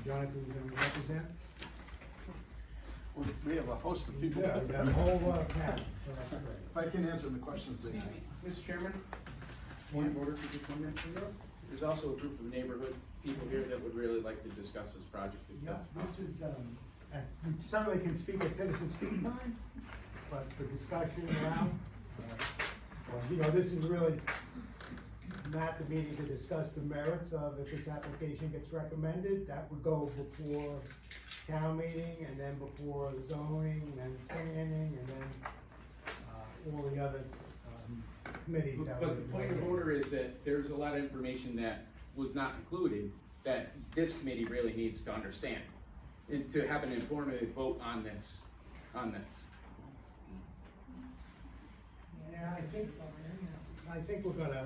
Jonathan, who's gonna represent? We have a host of people. Yeah, we got a whole panel, so that's great. If I can answer the questions they Excuse have. me, Mr. Chairman, point of order for just 1 minute. There's also a group of neighborhood people here that would really like to discuss this project. if Yeah, that's this possible. is, we certainly can speak at citizen speak time, but for discussion around, well, you know, this is really not the meeting to discuss the merits of if this application gets recommended. That would go before town meeting, and then before zoning, and then planning, and then, all the other, committees that But would. the point of order is that there's a lot of information that was not included that this committee really needs to understand. And to have an informative vote on this. Yeah, I think we're gonna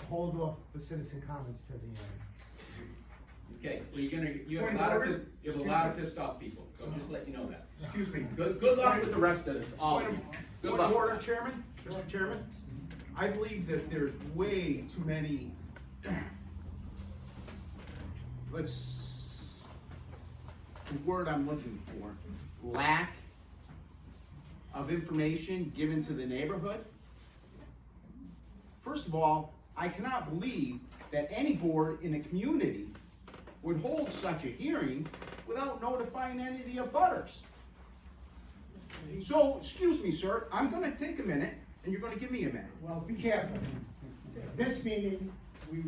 hold off the citizen comments to the end. Okay, well, you have Point a of lot of, order? you have a lot of pissed off people, so just let you know that. Excuse me. Good luck with the rest of this, all of you. Good Point luck. of order, Chairman, Mr. Chairman. I believe that there's way too many, the word I'm looking for, lack of information given to the neighborhood. First of all, I cannot believe that any board in the community would hold such a hearing without notifying any of the abutters. So, excuse me, sir, I'm gonna take a minute, and you're gonna give me a minute. Well, be careful. This meeting, we.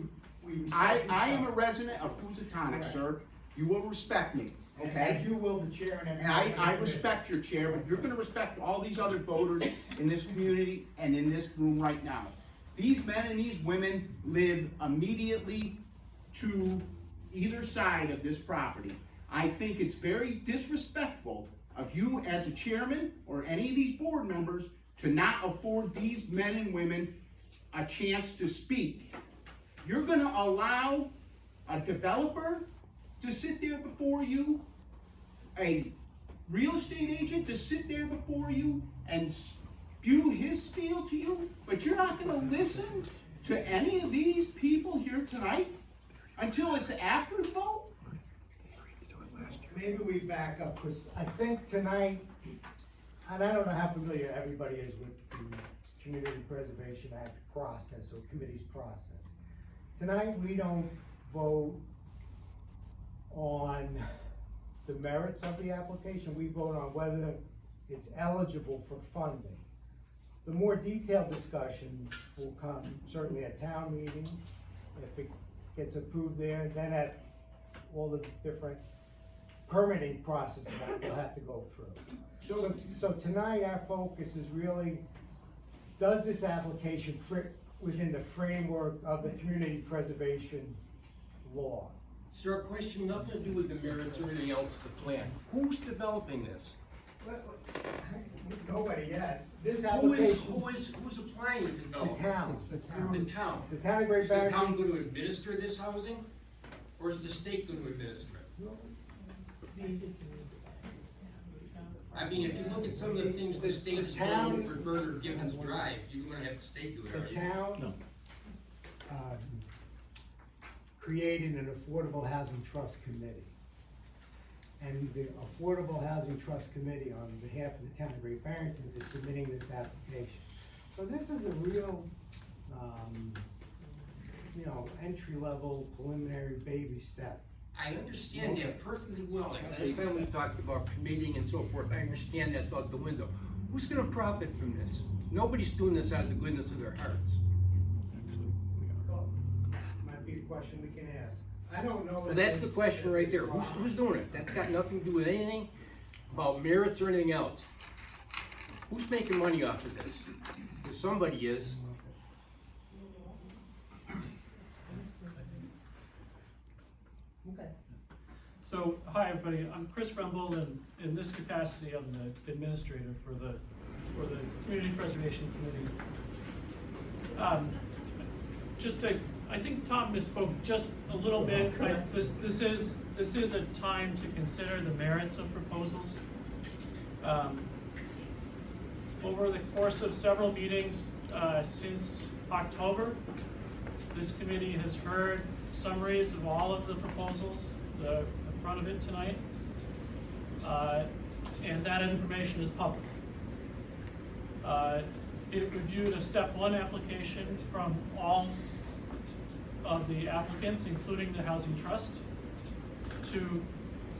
I am a resident of Housatonic, sir. You will respect me, okay? As you will, the chair and And everyone. I respect your chair, but you're gonna respect all these other voters in this community and in this room right now. These men and these women live immediately to either side of this property. I think it's very disrespectful of you as a chairman or any of these board members to not afford these men and women a chance to speak. You're gonna allow a developer to sit there before you, a real estate agent to sit there before you and spew his spiel to you, but you're not gonna listen to any of these people here tonight until it's after the vote? Maybe we back up, because I think tonight, and I don't know how familiar everybody is with the Community Preservation Act process or committee's process. Tonight, we don't vote on the merits of the application, we vote on whether it's eligible for funding. The more detailed discussion will come certainly at town meeting, if it gets approved there, then at all the different permitting process that we'll have to go through. So tonight, our focus is really, does this application fit within the framework of the community preservation law? Sir, a question nothing to do with the merits or anything else, the plan. Who's developing this? Nobody yet. This Who is, application, who's applying to the develop? town. The town. The town of Great Is the town Barrington. going to administer this housing? Or is the state going to administer it? I mean, if you look at some of the things the state's town- doing for Burger Givens Drive, you're gonna have the state do it, The are you? town, created an Affordable Housing Trust Committee. And the Affordable Housing Trust Committee, on behalf of the town of Great Barrington, is submitting this application. So this is a real, you know, entry-level preliminary baby step. I understand that perfectly well. Like last time we talked about committing and so forth, I understand that's out the window. Who's gonna profit from this? Nobody's doing this out of the goodness of their hearts. Well, might be a question we can ask. I don't know. Well, if that's the this- question right there. Who's doing it? That's got nothing to do with anything about merits or anything else. Who's making money off of this? 'Cause somebody is. Okay. So, hi everybody, I'm Chris Rumble, and in this capacity, I'm the administrator for the Community Preservation Committee. Just to, I think Tom misspoke just a little bit. This is a time to consider the merits of proposals. Over the course of several meetings since October, this committee has heard summaries of all of the proposals, the front of it tonight. And that information is public. It reviewed a step 1 application from all of the applicants, including the Housing Trust, to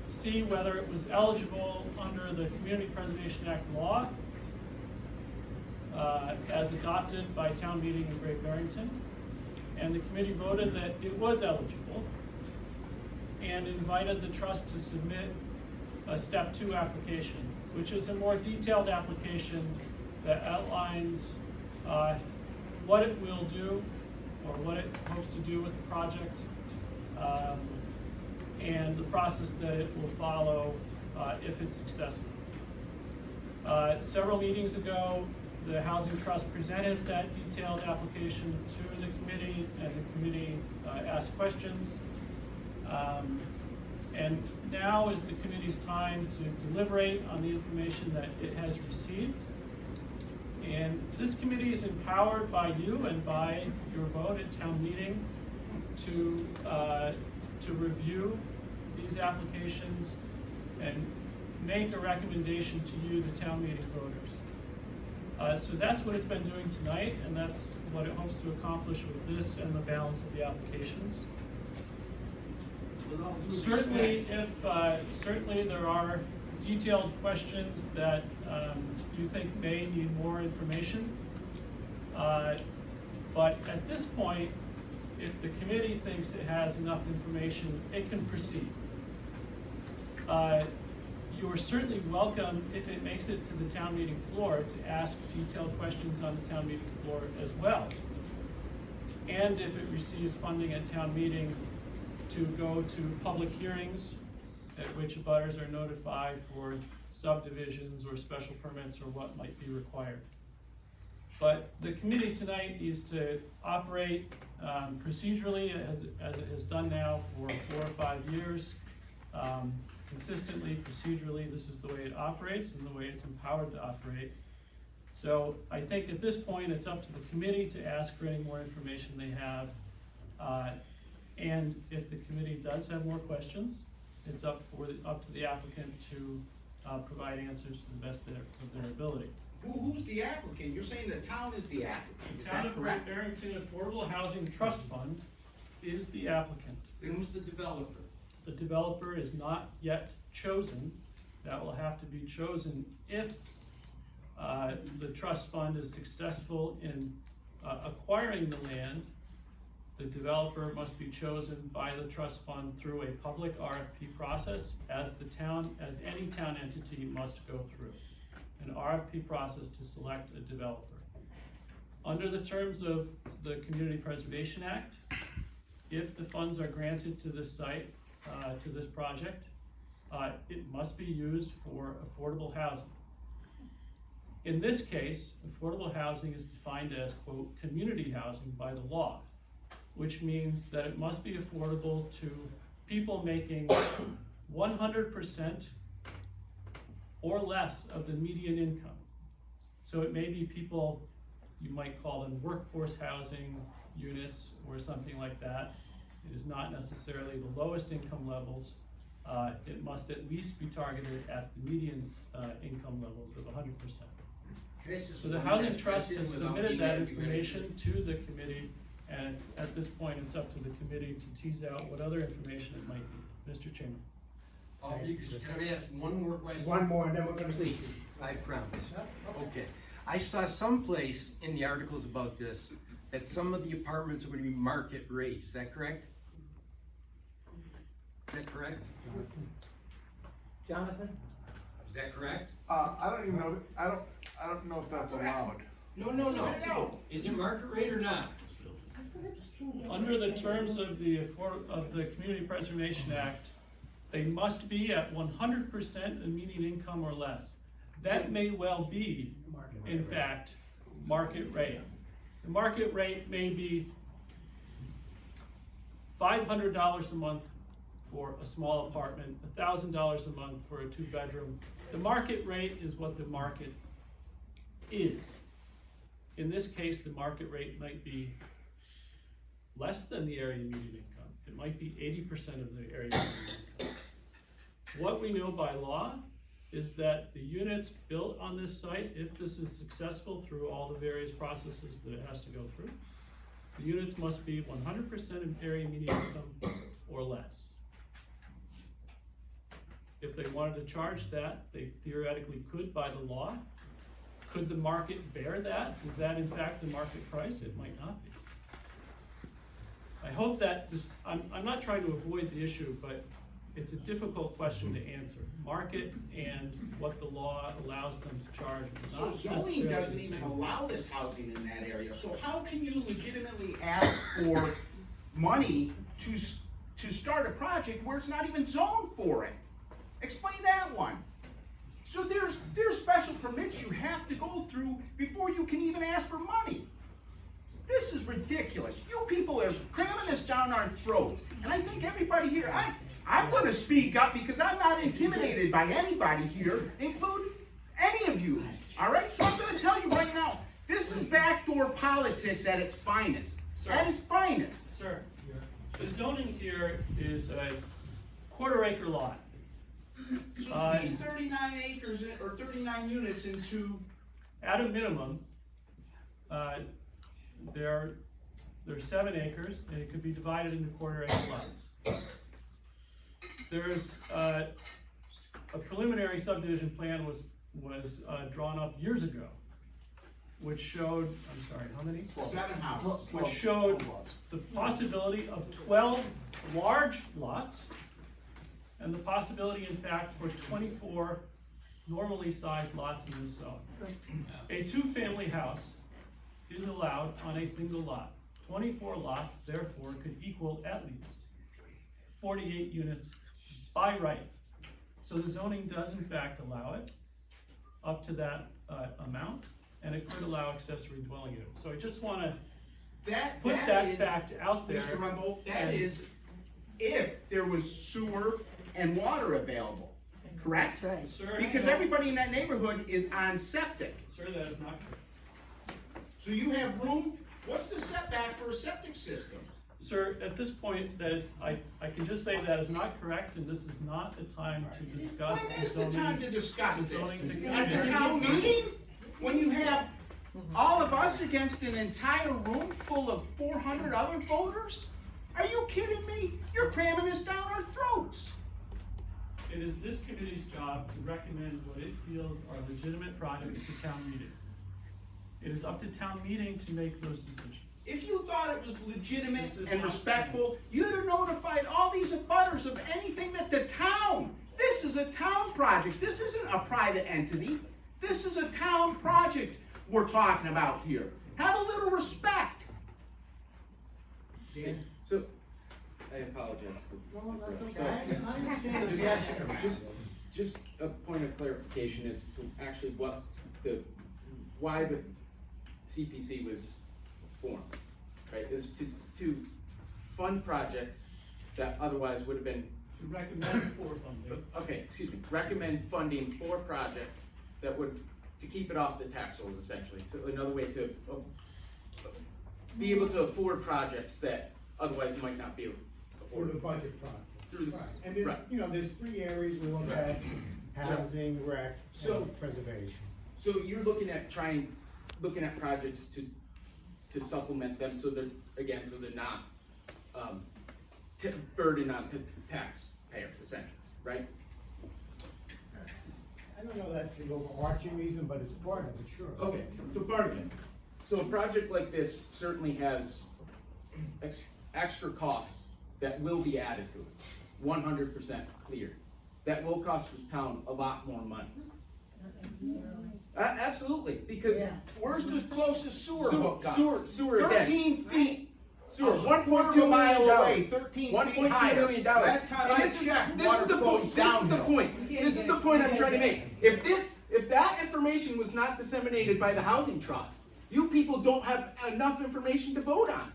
see whether it was eligible under the Community Preservation Act law as adopted by town meeting in Great Barrington. And the committee voted that it was eligible and invited the trust to submit a step 2 application, which is a more detailed application that outlines what it will do or what it hopes to do with the project, and the process that it will follow if it's successful. Several meetings ago, the Housing Trust presented that detailed application to the committee, and the committee asked questions. And now is the committee's time to deliberate on the information that it has received. And this committee is empowered by you and by your vote at town meeting to review these applications and make a recommendation to you, the town meeting voters. So that's what it's been doing tonight, and that's what it hopes to accomplish with this and the balance of the applications. Certainly, certainly there are detailed questions that you think may need more information. But at this point, if the committee thinks it has enough information, it can proceed. You are certainly welcome, if it makes it to the town meeting floor, to ask detailed questions on the town meeting floor as well. And if it receives funding at town meeting, to go to public hearings at which abutters are notified for subdivisions or special permits or what might be required. But the committee tonight needs to operate procedurally as it has done now for 4 or 5 years. Consistently, procedurally, this is the way it operates and the way it's empowered to operate. So I think at this point, it's up to the committee to ask for any more information they have. And if the committee does have more questions, it's up to the applicant to provide answers to the best of their ability. Who's the applicant? You're saying the town is the applicant, is The Town that of Great correct? Barrington Affordable Housing Trust Fund is the applicant. And who's the developer? The developer is not yet chosen. That will have to be chosen if the trust fund is successful in acquiring the land. The developer must be chosen by the trust fund through a public RFP process, as any town entity must go through an RFP process to select a developer. Under the terms of the Community Preservation Act, if the funds are granted to this site, to this project, it must be used for affordable housing. In this case, affordable housing is defined as, quote, community housing by the law, which means that it must be affordable to people making 100% or less of the median income. So it may be people, you might call them workforce housing units or something like that. It is not necessarily the lowest income levels. It must at least be targeted at the median income levels of 100%. So the Housing Trust has submitted that information to the committee, and at this point, it's up to the committee to tease out what other information it might need. Mr. Chairman. Can I ask one more question? One more, and then we're gonna. Please, I promise. Okay. I saw someplace in the articles about this that some of the apartments are going to be market rate. Is that correct? Is that correct? Jonathan? Is that correct? I don't even know, I don't know if that's allowed. No. Is it market rate or not? Under the terms of the Community Preservation Act, they must be at 100% of median income or less. That may well be, in fact, market rate. The market rate may be $500 a month for a small apartment, $1,000 a month for a 2-bedroom. The market rate is what the market is. In this case, the market rate might be less than the area median income. It might be 80% of the area median income. What we know by law is that the units built on this site, if this is successful through all the various processes that it has to go through, the units must be 100% of area median income or less. If they wanted to charge that, they theoretically could by the law. Could the market bear that? Is that in fact the market price? It might not be. I hope that this, I'm not trying to avoid the issue, but it's a difficult question to answer. Market and what the law allows them to charge is So not zoning necessarily doesn't the even same. allow this housing in that area, so how can you legitimately ask for money to start a project where it's not even zoned for it? Explain that one. So there's special permits you have to go through before you can even ask for money. This is ridiculous. You people are cramming this down our throats, and I think everybody here, I'm gonna speak up because I'm not intimidated by anybody here, including any of you, all right? So I'm gonna tell you right now, this is backdoor politics at its finest, at its finest. Sir, the zoning here is a quarter-acre lot. So these 39 acres or 39 units into, At a minimum, there's 7 acres, and it could be divided into quarter-acre lots. There's a preliminary subdivision plan was drawn up years ago, which showed, I'm sorry, how many? 7 houses. Which showed the possibility of 12 large lots, and the possibility, in fact, for 24 normally sized lots in this zone. A 2-family house is allowed on a single lot. 24 lots, therefore, could equal at least 48 units by right. So the zoning does in fact allow it up to that amount, and it could allow accessory dwelling units. So I just wanna put that is, fact out there. Mr. Rumble, that and- is if there was sewer and water available, correct? That's right. Sir, Because no. everybody in that neighborhood is on septic. Sir, that is not true. So you have room, what's the setback for a septic system? Sir, at this point, that is, I can just say that is not correct, and this is not the time to discuss When the is the time zoning. to discuss the this? zoning At the town meeting? When you have all of us against an entire room full of 400 other voters? Are you kidding me? You're cramming this down our throats. It is this committee's job to recommend what it feels are legitimate projects to town meeting. It is up to town meeting to make those decisions. If you thought it was legitimate This is and not- respectful, you'd have notified all these abutters of anything that the town, this is a town project, this isn't a private entity, this is a town project we're talking about here. Have a little respect. Dan? So, I apologize for. No, that's So- okay. I understand the objection. Just a point of clarification as to actually why the CPC was formed, right? Is to fund projects that otherwise would have been, To recommend for funding. okay, excuse me, recommend funding for projects that would, to keep it off the tax rolls essentially. So another way to be able to afford projects that otherwise might not be For the affordable. budget process. Through the- Right, and there's, right. you know, there's 3 areas we look at: housing, rec, So- and preservation. So you're looking at projects to supplement them, so they're, again, so they're not, burden on taxpayers essentially, right? I don't know that's the overarching reason, but it's part of it, sure. Okay, so part of it. So a project like this certainly has extra costs that will be added to it, 100% clear. That will cost the town a lot more money. Absolutely, because Yeah. Where's the closest sewer hookup? sewer again. 13 feet. Sewer, A $1.2 quarter million. mile away, 13 feet $1.2 higher. million. Last time I This is checked, the water point. flows This is the downhill. point. This is the point I'm trying to make. If that information was not disseminated by the housing trust, you people don't have enough information to vote on,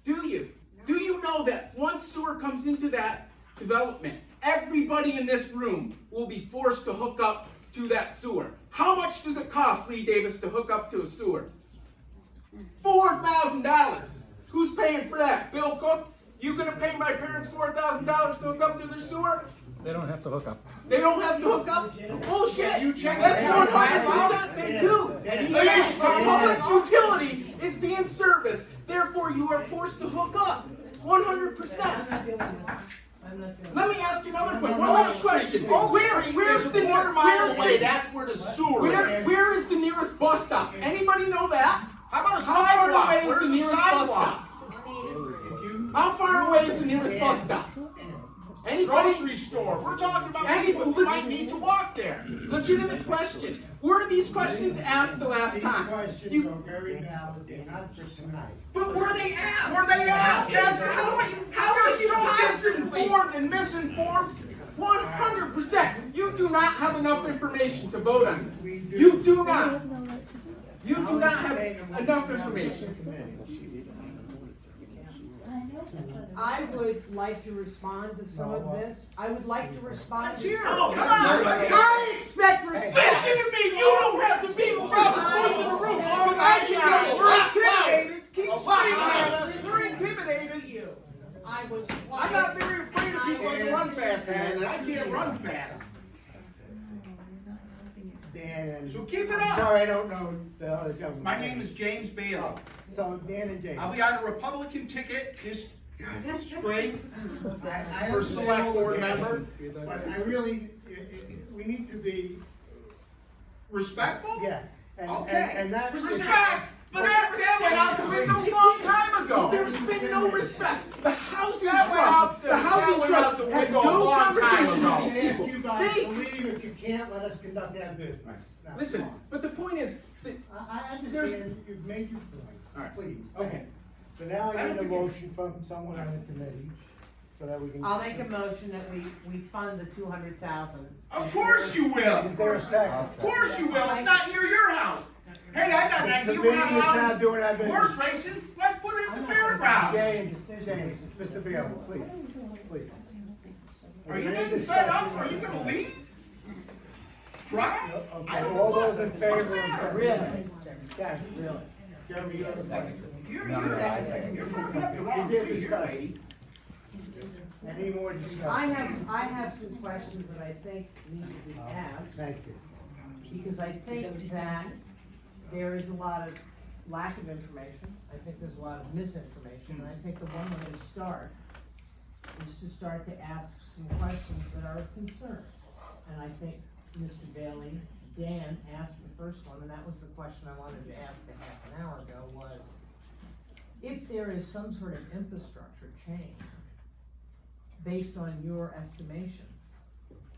do you? Do you know that once sewer comes into that development, everybody in this room will be forced to hook up to that sewer? How much does it cost, Lee Davis, to hook up to a sewer? $4,000. Who's paying for that? Bill Cook? You gonna pay my parents $4,000 to hook up to their sewer? They don't have to hook up. They don't have to hook up? Bullshit! You check That's it. 100% they do! A public utility is being serviced, therefore you are forced to hook up. 100%. Let me ask you another question. One last question. Where's the That's where the sewer is. where is the nearest bus stop? Anybody know that? How about a How far sidewalk? away is Where's the the nearest bus sidewalk? stop? How far away is the nearest bus stop? Anybody? Grocery store. We're talking about Any people who might need to walk there. Legitimate question. Were these questions asked the last These time? questions You- are very valid, they're not for tonight. But were they asked? Were they asked? Yes. How are you so misinformed and misinformed? 100%. You do not have enough information to vote on this. You do not. You do not have enough information. I would like to respond to some of this. I would like to respond to. Oh, come on. I expect respect. Listen to me. You don't have to be the loudest voice in the room. Or I can go. We're intimidated. Keep screaming at us. We're intimidated. I was. I got very afraid of people that can run fast, Man, and I can't run fast. Dan and. So keep it I'm up. sorry, I don't know the other gentleman. My name is James Bailey. So Dan and James. I'll be on a Republican ticket this spring I for select board understand, member. But I really, we need to be, Respectful? yeah. Okay. And that. Respect! But that went out the window a long time ago. There's been no respect. The housing That went out trust, the housing that went trust out the had window a no long time conversation ago. with I these ask people. you guys They, to leave, if you can't, let us conduct our business. Now, listen, come on. but the point is, that, I There's- understand, you've made your point, All right. please. Okay. So now I I don't need a think motion from someone on the committee, so that we can. I'll make a motion that we fund the 200,000. Of course you will. Is there a second? Of course you will. It's not near your house. Hey, I got an The idea. committee We're is not not allowed doing our horse business. racing. Let's put it at the fairgrounds. James, Mr. Bailey, please, please. Are you Any getting fed up? discussion? Are you gonna leave? Try? I Okay, don't all know. those in favor What's of. the matter? Really? Jeremy, Jeremy, you have a second. You're fucking up the wrong Is there tree here, discussion? lady. Any more discussion? I have some questions that I think need to be asked, Thank you. because I think that there is a lot of lack of information. I think there's a lot of misinformation, and I think the one way to start is to start to ask some questions that are of concern. And I think Mr. Bailey, Dan asked the first one, and that was the question I wanted to ask a half an hour ago, was if there is some sort of infrastructure change based on your estimation,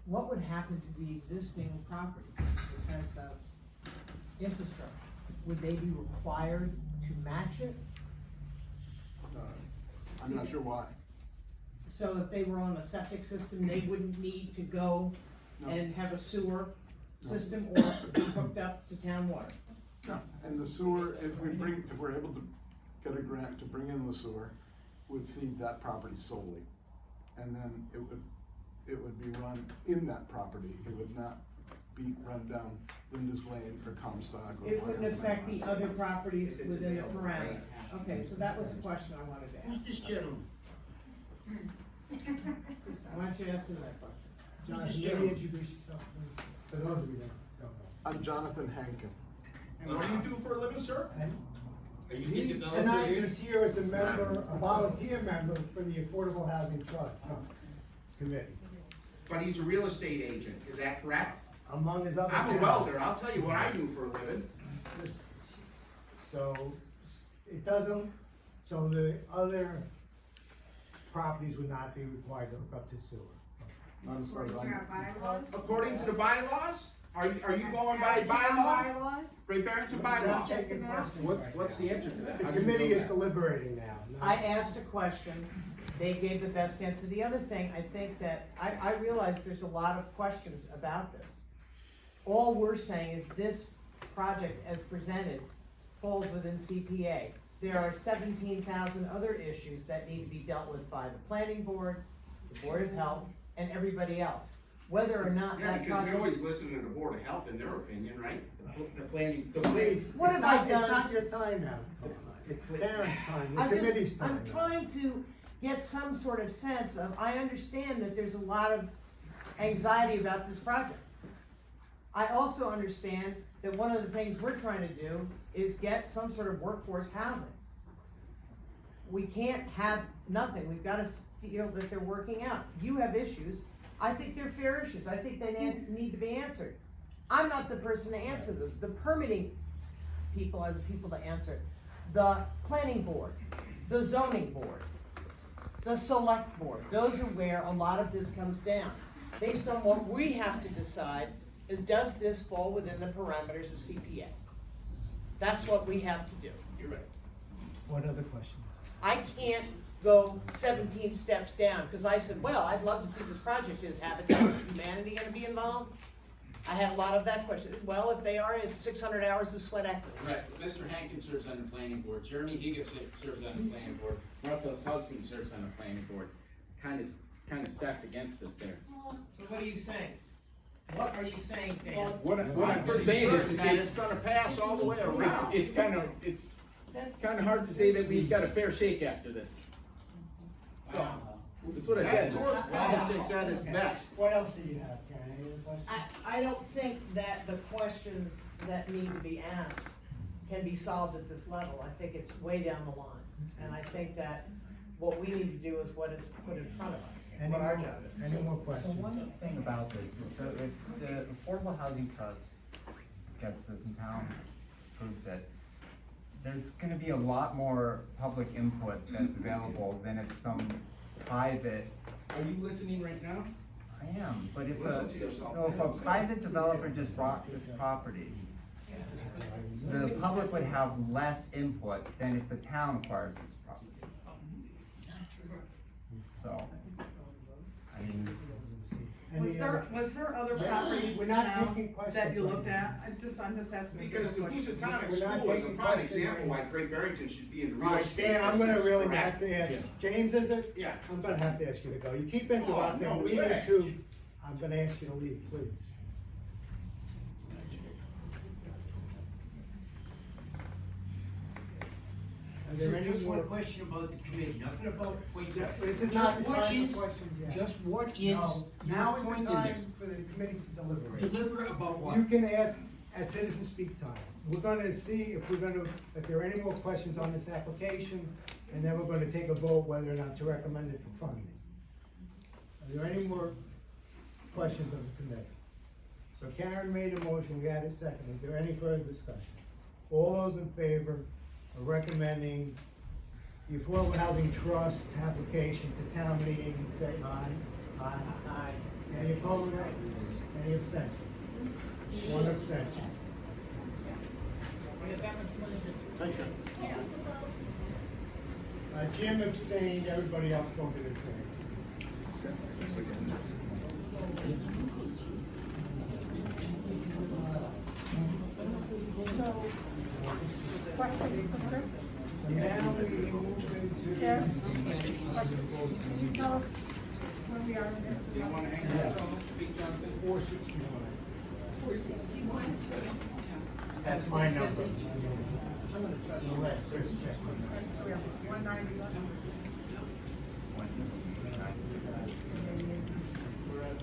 what would happen to the existing properties in the sense of infrastructure? Would they be required to match it? I'm not sure why. So if they were on a septic system, they wouldn't need to go and have a sewer system or be hooked up to town water? No. And the sewer, if we're able to get a grant to bring in the sewer, would feed that property solely. And then it would be run in that property. It would not be run down Linda's Lane or Comstock or. It wouldn't whatever. affect the other properties within the parameter. Okay, so that was the question I wanted to Who's ask. this gentleman? Why don't you ask him that question? John, can you introduce yourself, please? For those of you that don't know. I'm Jonathan Hankin. And what do you do for a living, sir? And Are you the he's, developer tonight, here? he's here as a member, a volunteer member for the Affordable Housing Trust Committee, But he's a real estate agent, is that correct? among his other. I'm a talents. welder. I'll tell you what I do for a living. So, it doesn't, so the other properties would not be required to hook up to sewer. Not as far as I know. According to the bylaws? Are you going by bylaw? Great Barrington bylaw. Check your question. what's the answer to that? The How do you committee know is that? deliberating now. I asked a question, they gave the best answer. The other thing, I think that, I realize there's a lot of questions about this. All we're saying is this project as presented falls within CPA. There are 17,000 other issues that need to be dealt with by the planning board, the Board of Health, and everybody else. Whether or not Yeah, that because we project. always listen to the Board of Health and their opinion, right? The planning, Please, What it's have I not, it's done? not your time now. It's Karen's time, the I'm committee's just, time. I'm trying to get some sort of sense of, I understand that there's a lot of anxiety about this project. I also understand that one of the things we're trying to do is get some sort of workforce housing. We can't have nothing, we've gotta feel that they're working out. You have issues, I think they're fair issues, I think they need to be answered. I'm not the person to answer them, the permitting people are the people to answer. The planning board, the zoning board, the select board, those are where a lot of this comes down. Based on what we have to decide is, does this fall within the parameters of CPA? That's what we have to do. You're right. What other questions? I can't go 17 steps down, because I said, well, I'd love to see this project, is Habitat for Humanity gonna be involved? I had a lot of that question, well, if they are, it's 600 hours of sweat equity. Right, Mr. Hankin serves on the planning board, Jeremy Higgins serves on the planning board, Martha's husband serves on the planning board. Kind of stacked against us there. So what are you saying? What are you saying, Dan? What I'm saying is, it's gonna pass all the way around. It's kinda hard to say that we've got a fair shake after this. So, that's what I said. Politics at its best. What else do you have, Karen? Any other questions? I don't think that the questions that need to be asked can be solved at this level. I think it's way down the line. And I think that what we need to do is what is put in front of us, what our job is. Any more So questions? one thing about this is, so if the Affordable Housing Trust gets this in town, proves it, there's gonna be a lot more public input that's available than if some private, Are you listening right now? I am, but if Listen to yourself. so if a private developer just bought this property, the public would have less input than if the town acquires this property. So, I mean, Was there other Yeah, properties we're in not town taking questions that you right looked now. at? I'm just asking. Because the Housatonic We're not School is a taking prime questions example right why now. Great Barrington should be in the All real right, estate Dan, I'm gonna business, really correct? have to ask, Yeah. James, is it? Yeah. I'm gonna have to ask you to go. You keep interrupting, no, we go need ahead. to, I'm gonna ask you to leave, please. Are there any Just one more? question about the committee, nothing about, wait, This is not the what time is- for questions yet. just what is No, your now is point the in this? time for the committee to deliberate. Deliberate about what? You can ask at citizen speak time. We're gonna see if if there are any more questions on this application, and then we're gonna take a vote whether or not to recommend it for funding. Are there any more questions of the committee? So Karen made a motion, we had a second. Is there any further discussion? All those in favor of recommending the Affordable Housing Trust application to town meeting, say aye. Aye. Aye. Any opposed? Any abstentions? One abstention. Jim abstained, everybody else voted in favor. So now we move into. Tell us where we are. You don't wanna hang out, speak down to 461. That's my number. I'm gonna try to let Chris check on that. We have 191. We're at,